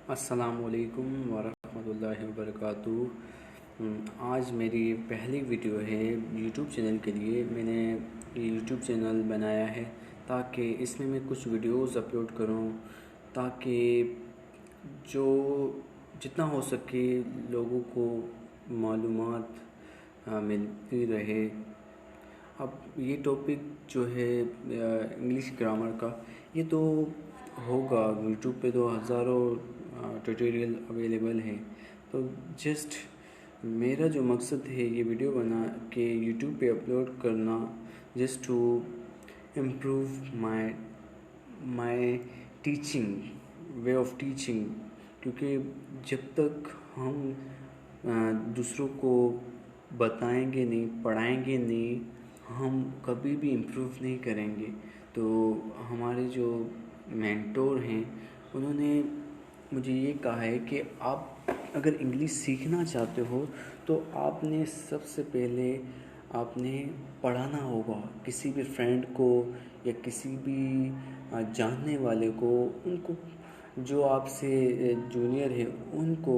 अस्सलामुअलैकुम वरहमतुल्लाहि वबरकातुहू। आज मेरी पहली वीडियो है यूट्यूब चैनल के लिए। मैंने ये यूट्यूब चैनल बनाया है ताकि इसमें मैं कुछ वीडियोस अपलोड करूं, ताकि जो जितना हो सके लोगों को मालूमात मिलती रहे। अब ये टॉपिक जो है इंग्लिश ग्रामर का, ये तो होगा यूट्यूब पे तो हज़ारों ट्यूटोरियल अवेलेबल हैं। तो जस्ट मेरा जो मकसद है ये वीडियो बना के यूट्यूब पे अपलोड करना, just to improve my teaching way of teaching. क्योंकि जब तक हम दूसरों को बताएंगे नहीं, पढ़ाएंगे नहीं, हम कभी भी इम्प्रूव नहीं करेंगे। तो हमारे जो मेंटोर हैं उन्होंने मुझे ये कहा है कि आप अगर इंग्लिश सीखना चाहते हो तो आपने सबसे पहले आपने पढ़ाना होगा। किसी भी फ्रेंड को या किसी भी जानने वाले को, उनको जो आपसे जूनियर है उनको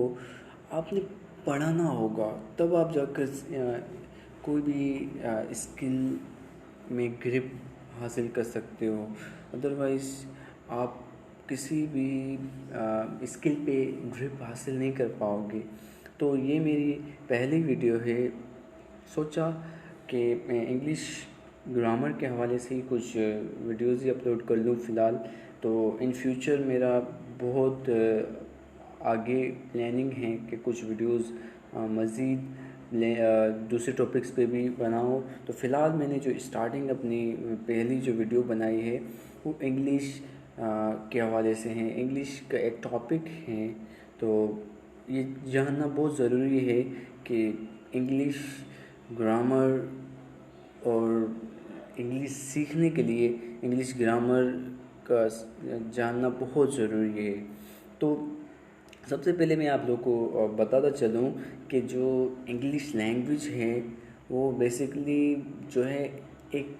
आपने पढ़ाना होगा, तब आप जाकर कोई भी स्किल में ग्रिप हासिल कर सकते हो। अदरवाइज़ आप किसी भी स्किल पे ग्रिप हासिल नहीं कर पाओगे। तो ये मेरी पहली वीडियो है। सोचा कि मैं इंग्लिश ग्रामर के हवाले से ही कुछ वीडियोज़ ही अपलोड कर लूँ फ़िलहाल। तो इन फ्यूचर मेरा बहुत आगे प्लानिंग है कि कुछ वीडियोज़ मज़ीद दूसरे टॉपिक्स पे भी बनाऊँ। तो फ़िलहाल मैंने जो स्टार्टिंग अपनी पहली जो वीडियो बनाई है वो इंग्लिश के हवाले से है। इंग्लिश का एक टॉपिक है, तो ये जानना बहुत ज़रूरी है कि इंग्लिश ग्रामर और इंग्लिश सीखने के लिए इंग्लिश ग्रामर का जानना बहुत ज़रूरी है। तो सबसे पहले मैं आप लोगों को बताता चलूँ कि जो इंग्लिश लैंग्वेज है वो बेसिकली जो है एक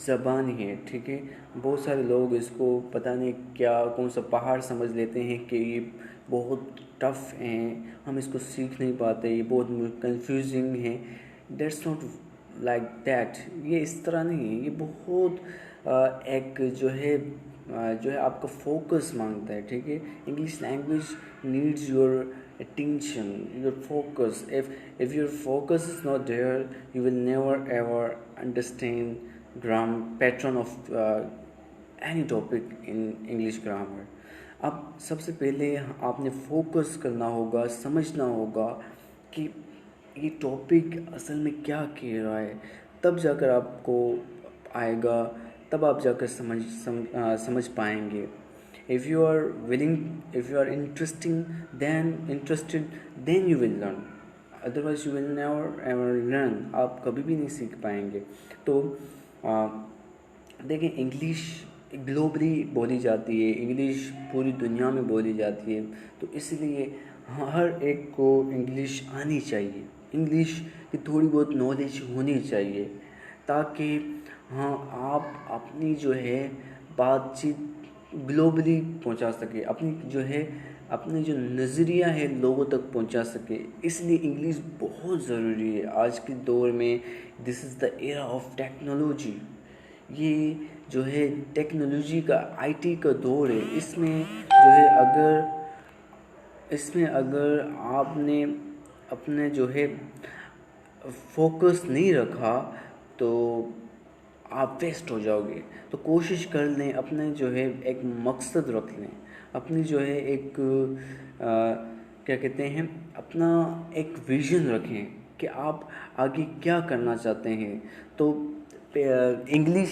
ज़बान है, ठीक है। बहुत सारे लोग इसको पता नहीं क्या कौन सा पहाड़ समझ लेते हैं कि ये बहुत टफ़ है, हम इसको सीख नहीं पाते, ये बहुत कंफ्यूजिंग है। That's not like that. ये इस तरह नहीं है। ये बहुत एक जो है आपका फोकस मांगता है, ठीक है। English language needs your attention, your focus. If your focus is not there, you will never ever understand pattern of any topic in English grammar. अब सबसे पहले आपने फोकस करना होगा, समझना होगा कि ये टॉपिक असल में क्या कह रहा है, तब जाकर आपको आएगा, तब आप जाकर समझ पाएंगे। If you are willing, if you are interested, then you will learn. Otherwise you will never ever learn. आप कभी भी नहीं सीख पाएंगे। तो देखें, इंग्लिश ग्लोबली बोली जाती है, इंग्लिश पूरी दुनिया में बोली जाती है। तो इसलिए हर एक को इंग्लिश आनी चाहिए, इंग्लिश की थोड़ी बहुत नॉलेज होनी चाहिए, ताकि हाँ आप अपनी जो है बातचीत ग्लोबली पहुंचा सके, अपनी जो नज़रिया है लोगों तक पहुंचा सके। इसलिए इंग्लिश बहुत ज़रूरी है आज के दौर में। This is the era of technology. ये जो है टेक्नोलॉजी का, आईटी का दौर है। इसमें अगर आपने अपने जो है फोकस नहीं रखा तो आप वेस्ट हो जाओगे। तो कोशिश कर लें, अपने जो है एक मकसद रख लें, अपनी जो है एक क्या कहते हैं, अपना एक विज़न रखें कि आप आगे क्या करना चाहते हैं। तो इंग्लिश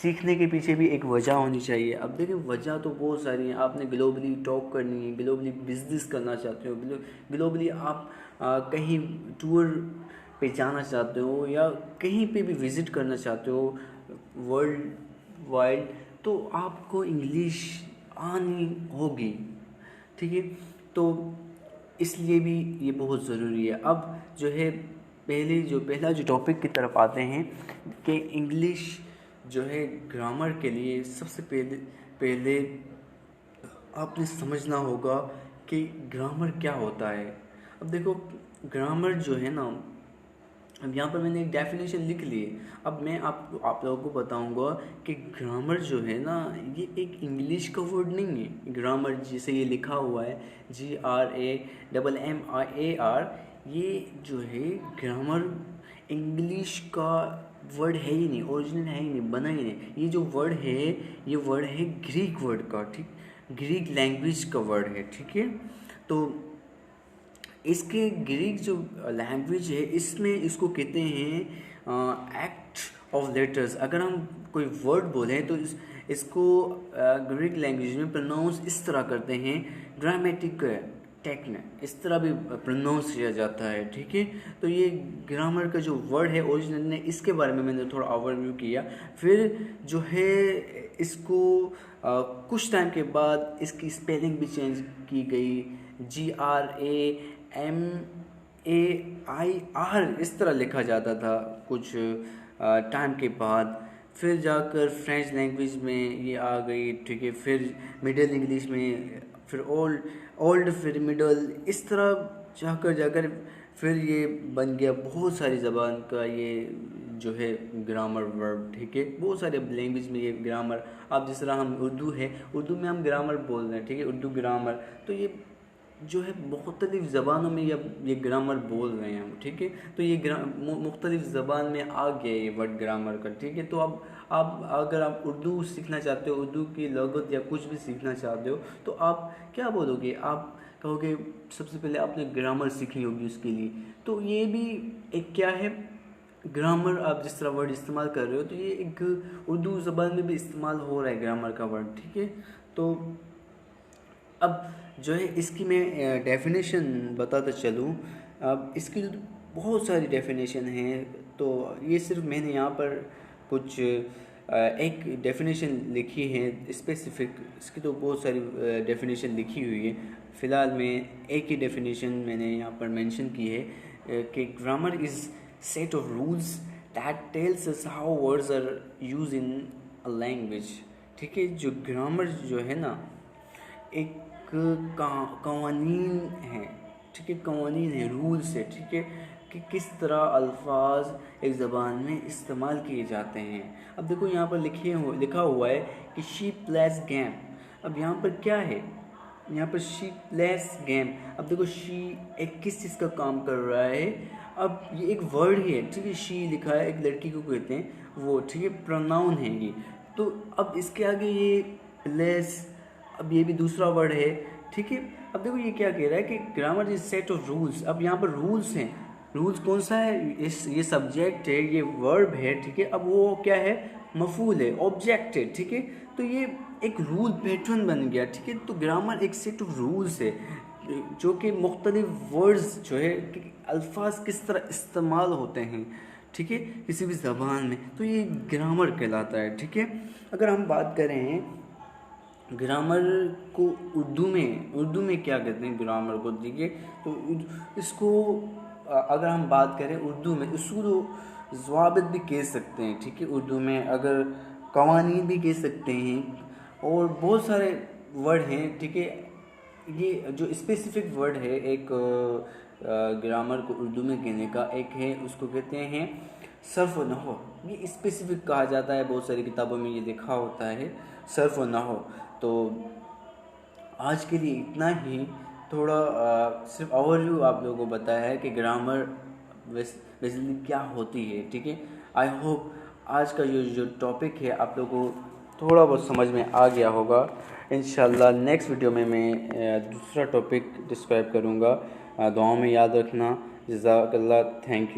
सीखने के पीछे भी एक वजह होनी चाहिए। अब देखिए, वजह तो बहुत सारी हैं। आपने ग्लोबली टॉक करनी है, ग्लोबली बिजनेस करना चाहते हो, ग्लोबली आप कहीं टूर पे जाना चाहते हो या कहीं पे भी विज़िट करना चाहते हो वर्ल्ड वाइड, तो आपको इंग्लिश आनी होगी, ठीक है। तो इसलिए भी ये बहुत ज़रूरी है। अब जो है पहला जो टॉपिक की तरफ आते हैं कि इंग्लिश जो है ग्रामर के लिए सबसे पहले आपने समझना होगा कि ग्रामर क्या होता है। अब देखो ग्रामर जो है ना, अब यहाँ पर मैंने एक डेफिनेशन लिख ली है। अब मैं आप लोगों को बताऊंगा कि ग्रामर जो है ना, ये एक इंग्लिश का वर्ड नहीं है। ग्रामर जैसे ये लिखा हुआ है GRAMMAR, ये जो है ग्रामर इंग्लिश का वर्ड है ही नहीं, ओरिजिनल है ही नहीं, बना ही नहीं। ये जो वर्ड है, ये वर्ड है ग्रीक वर्ड का, ठीक, ग्रीक लैंग्वेज का वर्ड है, ठीक है। तो इसके ग्रीक जो लैंग्वेज है, इसमें इसको कहते हैं एक्ट ऑफ लेटर्स। अगर हम कोई वर्ड बोलें तो इसको ग्रीक लैंग्वेज में प्रोनाउंस इस तरह करते हैं, ड्रामेटिक टेक्न, इस तरह भी प्रोनाउंस किया जाता है, ठीक है। तो ये ग्रामर का जो वर्ड है ओरिजिनल ने, इसके बारे में मैंने थोड़ा ओवरव्यू किया। फिर जो है इसको कुछ टाइम के बाद इसकी स्पेलिंग भी चेंज की गई, GRAMAIR इस तरह लिखा जाता था कुछ टाइम के बाद। फिर जाकर फ्रेंच लैंग्वेज में ये आ गई, ठीक है। फिर मिडिल इंग्लिश में, फिर ओल्ड, फिर मिडल, इस तरह जाकर फिर ये बन गया बहुत सारी ज़बान का ये जो है ग्रामर वर्ड, ठीक है। बहुत सारे लैंग्वेज में ये ग्रामर, अब जिस तरह हम उर्दू है, उर्दू में हम ग्रामर बोल रहे हैं, ठीक है, उर्दू ग्रामर। तो ये जो है मुख्तलिफ़ ज़बानों में ये ग्रामर बोल रहे हैं हम, ठीक है। तो ये मुख्तलिफ़ ज़बान में आ गया ये वर्ड ग्रामर का, ठीक है। तो अब आप अगर आप उर्दू सीखना चाहते हो, उर्दू की लगत या कुछ भी सीखना चाहते हो, तो आप क्या बोलोगे? आप कहोगे सबसे पहले आपने ग्रामर सीखनी होगी उसके लिए। तो ये भी एक क्या है, ग्रामर आप जिस तरह वर्ड इस्तेमाल कर रहे हो, तो ये एक उर्दू ज़बान में भी इस्तेमाल हो रहा है ग्रामर का वर्ड, ठीक है। तो अब जो है इसकी मैं डेफिनेशन बताता चलूँ। अब इसकी बहुत सारी डेफिनेशन हैं, तो ये सिर्फ मैंने यहाँ पर कुछ एक डेफिनेशन लिखी है स्पेसिफिक। इसकी तो बहुत सारी डेफिनेशन लिखी हुई है, फ़िलहाल मैं एक ही डेफिनेशन मैंने यहाँ पर मेंशन की है कि grammar is set of rules that tells us how words are use in a language, ठीक है। जो ग्रामर जो है ना, एक कवानीन है, ठीक है, कवानीन है, रूल्स है, ठीक है, कि किस तरह अल्फाज एक ज़बान में इस्तेमाल किए जाते हैं। अब देखो यहाँ पर लिखा हुआ है कि शी प्लेस गेम। अब यहाँ पर क्या है, यहाँ पर शी प्लेस गेम। अब देखो शी एक किस चीज़ का काम कर रहा है। अब ये एक वर्ड ही है, ठीक है, शी लिखा है, एक लड़की को कहते हैं वो, ठीक है, प्रोनाउन है ये। तो अब इसके आगे ये प्लेस, अब ये भी दूसरा वर्ड है, ठीक है। अब देखो ये क्या कह रहा है कि grammar is set of rules. अब यहाँ पर रूल्स हैं, रूल्स कौन सा है, ये सब्जेक्ट है, ये वर्ब है, ठीक है। अब वो क्या है, मफूल है, ऑब्जेक्ट है, ठीक है। तो ये एक रूल पैटर्न बन गया, ठीक है। तो ग्रामर एक सेट ऑफ रूल्स है जो कि मुख्तलिफ वर्ड्स जो है कि अल्फाज किस तरह इस्तेमाल होते हैं, ठीक है, किसी भी ज़बान में, तो ये ग्रामर कहलाता है, ठीक है। अगर हम बात करें ग्रामर को उर्दू में क्या कहते हैं ग्रामर को, ठीक है। तो इसको अगर हम बात करें उर्दू में, इसको तो ज़वाबित भी कह सकते हैं, ठीक है, उर्दू में अगर कवानीन भी कह सकते हैं, और बहुत सारे वर्ड हैं, ठीक है। ये जो स्पेसिफिक वर्ड है एक ग्रामर को उर्दू में कहने का, एक है उसको कहते हैं सर्फ व नहव। ये स्पेसिफिक कहा जाता है, बहुत सारी किताबों में ये लिखा होता है सर्फ व नहव। तो आज के लिए इतना ही, थोड़ा सिर्फ ओवरव्यू आप लोगों को बताया है कि ग्रामर बेसिकली क्या होती है, ठीक है। आई होप आज का जो टॉपिक है आप लोगों को थोड़ा बहुत समझ में आ गया होगा। इंशाल्लाह नेक्स्ट वीडियो में मैं दूसरा टॉपिक डिस्क्राइब करूँगा। दुआओं में याद रखना। जज़ाकल्लाह, थैंक यू।